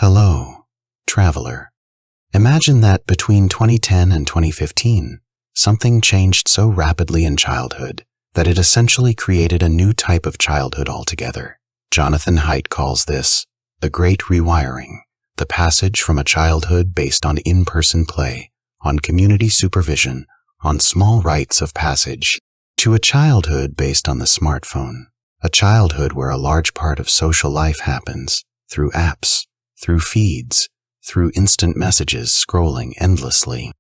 Hello, traveler. Imagine that between 2010 and 2015, something changed so rapidly in childhood that it essentially created a new type of childhood altogether. Jonathan Haidt calls this the Great Rewiring, the passage from a childhood based on in-person play, on community supervision, on small rites of passage, to a childhood based on the smartphone, a childhood where a large part of social life happens through apps, through feeds, through instant messages scrolling endlessly.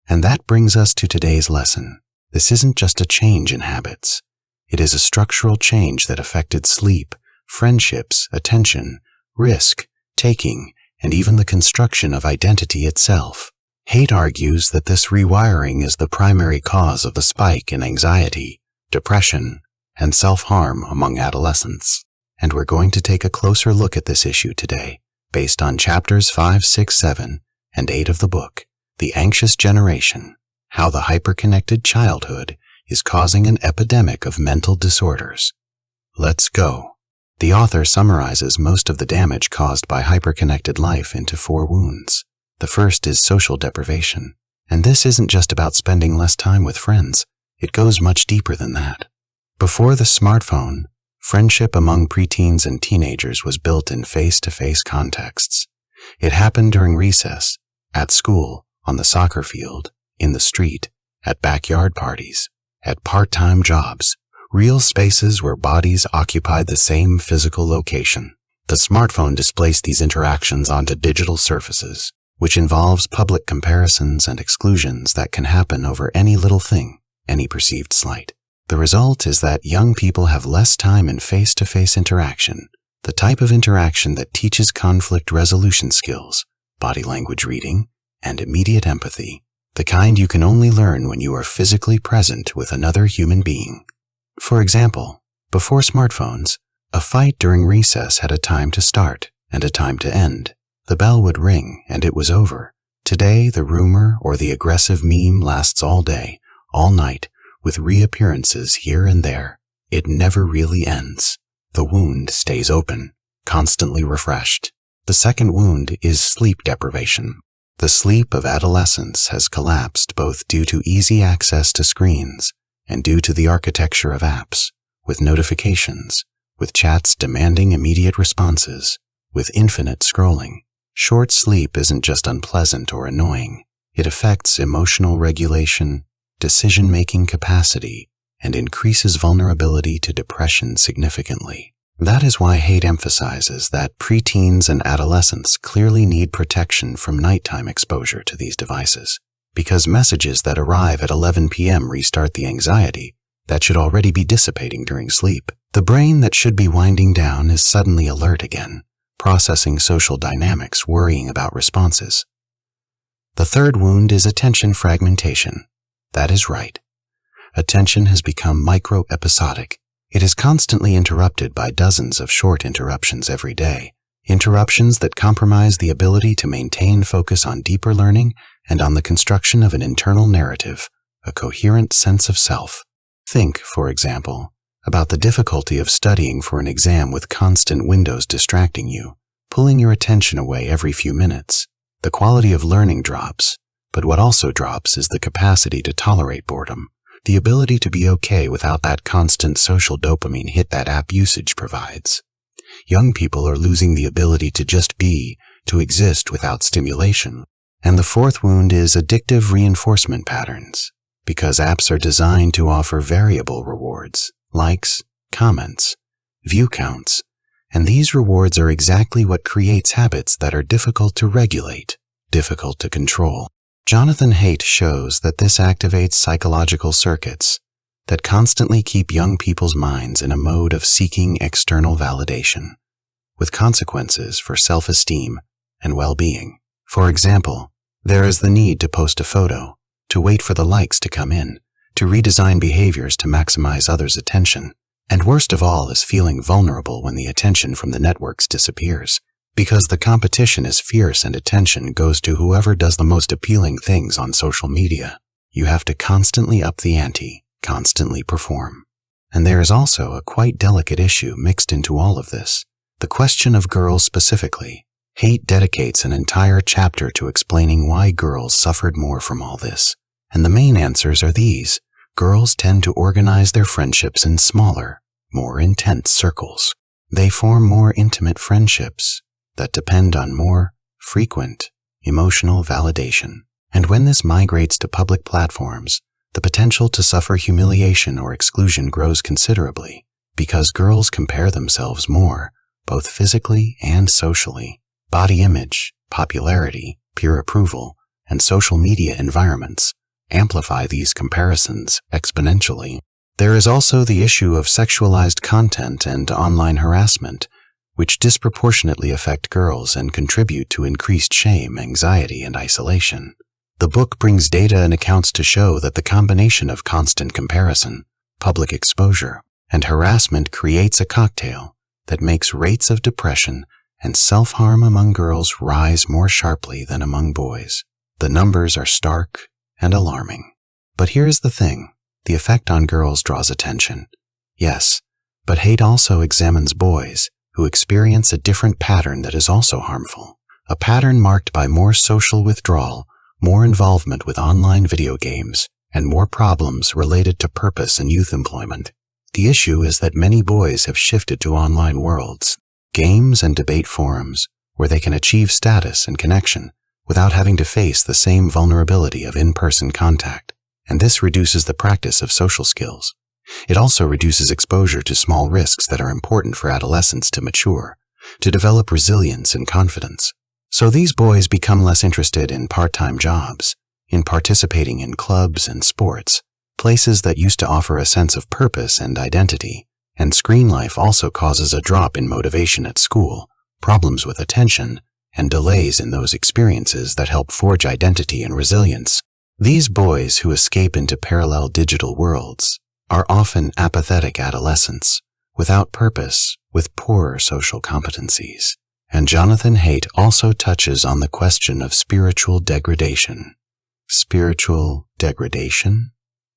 And that brings us to today's lesson. This isn't just a change in habits. It is a structural change that affected sleep, friendships, attention, risk, taking, and even the construction of identity itself. Haidt argues that this rewiring is the primary cause of the spike in anxiety, depression, and self-harm among adolescents. And we're going to take a closer look at this issue today, based on chapters 5, 6, 7, and 8 of the book, The Anxious Generation, How the Hyperconnected Childhood is Causing an Epidemic of Mental Disorders. Let's go. The author summarizes most of the damage caused by hyperconnected life into 4 wounds. The first is social deprivation, and this isn't just about spending less time with friends. It goes much deeper than that. Before the smartphone, friendship among preteens and teenagers was built in face-to-face contexts. It happened during recess, at school, on the soccer field, in the street, at backyard parties, at part-time jobs, real spaces where bodies occupied the same physical location. The smartphone displaced these interactions onto digital surfaces, which involves public comparisons and exclusions that can happen over any little thing, any perceived slight. The result is that young people have less time in face-to-face interaction, the type of interaction that teaches conflict resolution skills, body language reading, and immediate empathy, the kind you can only learn when you are physically present with another human being. For example, before smartphones, a fight during recess had a time to start and a time to end. The bell would ring and it was over. Today, the rumor or the aggressive meme lasts all day, all night, with reappearances here and there. It never really ends. The wound stays open, constantly refreshed. The second wound is sleep deprivation. The sleep of adolescence has collapsed both due to easy access to screens and due to the architecture of apps, with notifications, with chats demanding immediate responses, with infinite scrolling. Short sleep isn't just unpleasant or annoying. It affects emotional regulation, decision-making capacity, and increases vulnerability to depression significantly. That is why Haidt emphasizes that preteens and adolescents clearly need protection from nighttime exposure to these devices, because messages that arrive at 11 p.m. restart the anxiety that should already be dissipating during sleep. The brain that should be winding down is suddenly alert again, processing social dynamics, worrying about responses. The third wound is attention fragmentation. That is right. Attention has become micro-episodic. It is constantly interrupted by dozens of short interruptions every day, interruptions that compromise the ability to maintain focus on deeper learning and on the construction of an internal narrative, a coherent sense of self. Think, for example, about the difficulty of studying for an exam with constant windows distracting you, pulling your attention away every few minutes. The quality of learning drops. But what also drops is the capacity to tolerate boredom, the ability to be okay without that constant social dopamine hit that app usage provides. Young people are losing the ability to just be, to exist without stimulation. And the fourth wound is addictive reinforcement patterns, because apps are designed to offer variable rewards, likes, comments, view counts, and these rewards are exactly what creates habits that are difficult to regulate, difficult to control. Jonathan Haidt shows that this activates psychological circuits that constantly keep young people's minds in a mode of seeking external validation, with consequences for self-esteem and well-being. For example, there is the need to post a photo, to wait for the likes to come in, to redesign behaviors to maximize others' attention, and worst of all is feeling vulnerable when the attention from the networks disappears. Because the competition is fierce and attention goes to whoever does the most appealing things on social media. You have to constantly up the ante, constantly perform. And there is also a quite delicate issue mixed into all of this. The question of girls specifically. Hate dedicates an entire chapter to explaining why girls suffered more from all this. And the main answers are these. Girls tend to organize their friendships in smaller, more intense circles. They form more intimate friendships that depend on more frequent emotional validation. And when this migrates to public platforms, the potential to suffer humiliation or exclusion grows considerably because girls compare themselves more, both physically and socially. Body image, popularity, peer approval, and social media environments amplify these comparisons exponentially. There is also the issue of sexualized content and online harassment, which disproportionately affect girls and contribute to increased shame, anxiety, and isolation. The book brings data and accounts to show that the combination of constant comparison, public exposure, and harassment creates a cocktail that makes rates of depression and self-harm among girls rise more sharply than among boys. The numbers are stark and alarming. But here's the thing. The effect on girls draws attention. Yes, but hate also examines boys who experience a different pattern that is also harmful. A pattern marked by more social withdrawal, more involvement with online video games, and more problems related to purpose and youth employment. The issue is that many boys have shifted to online worlds, games and debate forums, where they can achieve status and connection without having to face the same vulnerability of in-person contact. And this reduces the practice of social skills. It also reduces exposure to small risks that are important for adolescents to mature, to develop resilience and confidence. So these boys become less interested in part-time jobs, in participating in clubs and sports, places that used to offer a sense of purpose and identity. And screen life also causes a drop in motivation at school, problems with attention, and delays in those experiences that help forge identity and resilience. These boys who escape into parallel digital worlds are often apathetic adolescents, without purpose, with poorer social competencies. And Jonathan Haidt also touches on the question of spiritual degradation. Spiritual degradation?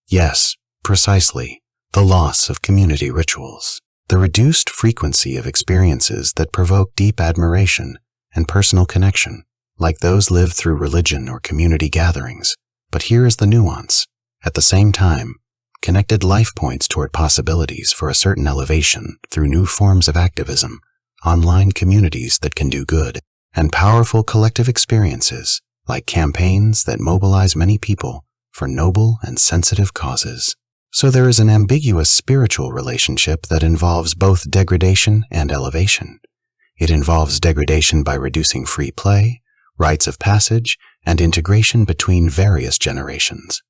Yes, precisely. The loss of community rituals. The reduced frequency of experiences that provoke deep admiration and personal connection, like those lived through religion or community gatherings. But here is the nuance. At the same time, connected life points toward possibilities for a certain elevation through new forms of activism, online communities that can do good, and powerful collective experiences, like campaigns that mobilize many people for noble and sensitive causes. So there is an ambiguous spiritual relationship that involves both degradation and elevation. It involves degradation by reducing free play, rites of passage, and integration between various generations.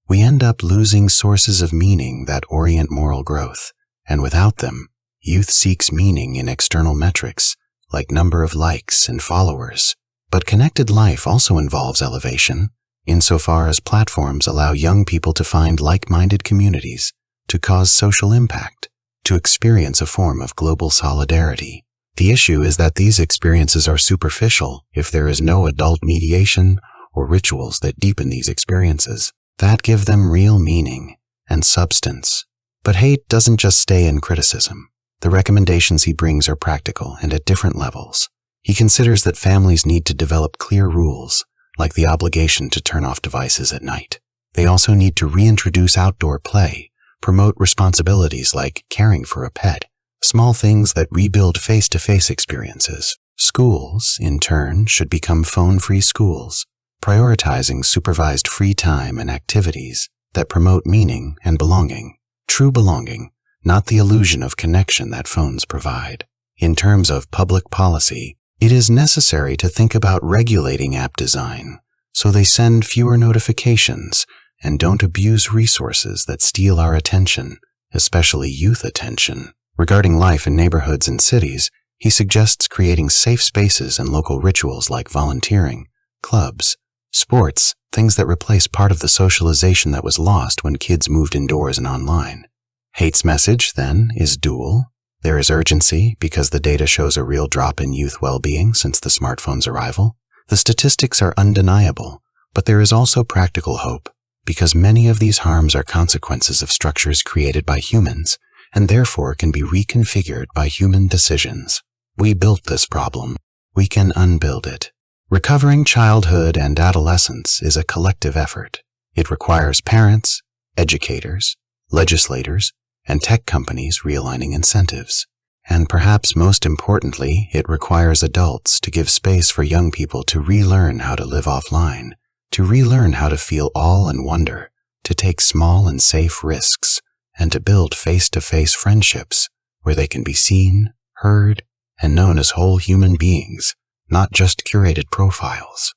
We end up losing sources of meaning that orient moral growth, and without them, youth seeks meaning in external metrics, like number of likes and followers. But connected life also involves elevation, insofar as platforms allow young people to find like-minded communities, to cause social impact, to experience a form of global solidarity. The issue is that these experiences are superficial if there is no adult mediation or rituals that deepen these experiences, that give them real meaning and substance. But Haidt doesn't just stay in criticism. The recommendations he brings are practical and at different levels. He considers that families need to develop clear rules, like the obligation to turn off devices at night. They also need to reintroduce outdoor play, promote responsibilities like caring for a pet, small things that rebuild face-to-face experiences. Schools, in turn, should become phone-free schools, prioritizing supervised free time and activities that promote meaning and belonging. True belonging, not the illusion of connection that phones provide. In terms of public policy, it is necessary to think about regulating app design so they send fewer notifications and don't abuse resources that steal our attention, especially youth attention. Regarding life in neighborhoods and cities, he suggests creating safe spaces and local rituals like volunteering, clubs, sports, things that replace part of the socialization that was lost when kids moved indoors and online. Haidt's message, then, is dual. There is urgency because the data shows a real drop in youth well-being since the smartphone's arrival. The statistics are undeniable, but there is also practical hope because many of these harms are consequences of structures created by humans and therefore can be reconfigured by human decisions. We built this problem. we can unbuild it. Recovering childhood and adolescence is a collective effort. It requires parents, educators, legislators, and tech companies realigning incentives. And perhaps most importantly, it requires adults to give space for young people to relearn how to live offline, to relearn how to feel awe and wonder, to take small and safe risks, and to build face-to-face friendships where they can be seen, heard, and known as whole human beings, not just curated profiles.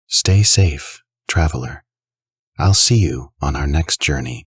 Stay safe, traveler. I'll see you on our next journey.